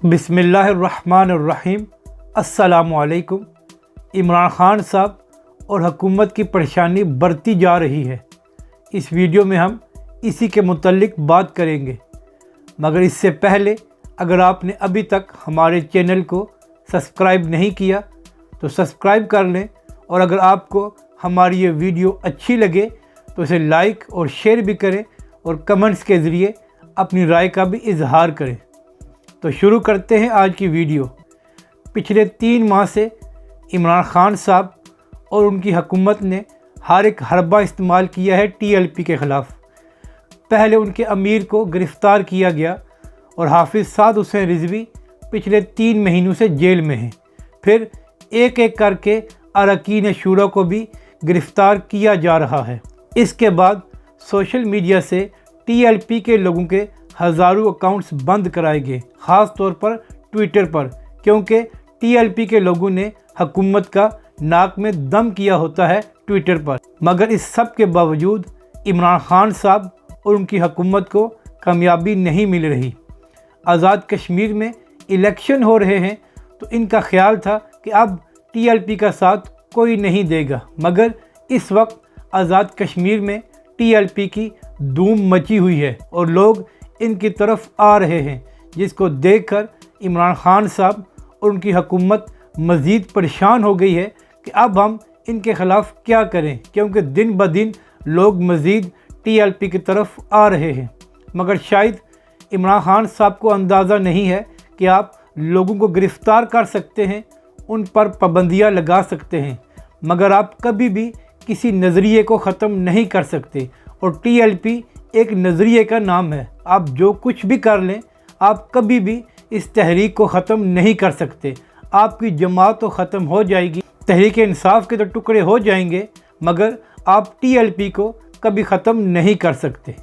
बिस्मिल्लाहिर्रहमानिर्रहीम। अस्सलामुअलैकुम। इमरान ख़ान साहब और हुकूमत की परेशानी बढ़ती जा रही है। इस वीडियो में हम इसी के मुतल्लिक बात करेंगे, मगर इससे पहले अगर आपने अभी तक हमारे चैनल को सब्सक्राइब नहीं किया तो सब्सक्राइब कर लें, और अगर आपको हमारी ये वीडियो अच्छी लगे तो इसे लाइक और शेयर भी करें और कमेंट्स के ज़रिए अपनी राय का भी इजहार करें। तो शुरू करते हैं आज की वीडियो। पिछले 3 माह से इमरान ख़ान साहब और उनकी हुकूमत ने हर एक हरबा इस्तेमाल किया है TLP के ख़िलाफ़। पहले उनके अमीर को गिरफ़्तार किया गया और हाफिज़ साद हुसैन रिज़वी पिछले 3 महीनों से जेल में हैं। फिर एक एक करके अरकान शूरा को भी गिरफ़्तार किया जा रहा है। इसके बाद सोशल मीडिया से TLP के लोगों के हज़ारों अकाउंट्स बंद कराए गए, ख़ास तौर पर ट्विटर पर, क्योंकि TLP के लोगों ने हुकूमत का नाक में दम किया होता है ट्विटर पर। मगर इस सब के बावजूद इमरान ख़ान साहब और उनकी हुकूमत को कामयाबी नहीं मिल रही। आज़ाद कश्मीर में इलेक्शन हो रहे हैं तो इनका ख्याल था कि अब TLP का साथ कोई नहीं देगा, मगर इस वक्त आज़ाद कश्मीर में TLP की धूम मची हुई है और लोग इनकी तरफ आ रहे हैं, जिसको देखकर इमरान ख़ान साहब और उनकी हुकूमत मज़ीद परेशान हो गई है कि अब हम इनके ख़िलाफ़ क्या करें, क्योंकि दिन ब दिन लोग मज़ीद TLP की तरफ आ रहे हैं। मगर शायद इमरान ख़ान साहब को अंदाज़ा नहीं है कि आप लोगों को गिरफ़्तार कर सकते हैं, उन पर पाबंदियाँ लगा सकते हैं, मगर आप कभी भी किसी नज़रिए को ख़त्म नहीं कर सकते। और TLP एक नज़रिए का नाम है। आप जो कुछ भी कर लें, आप कभी भी इस तहरीक को ख़त्म नहीं कर सकते। आपकी जमात तो ख़त्म हो जाएगी, तहरीक इंसाफ के तो टुकड़े हो जाएंगे, मगर आप TLP को कभी ख़त्म नहीं कर सकते।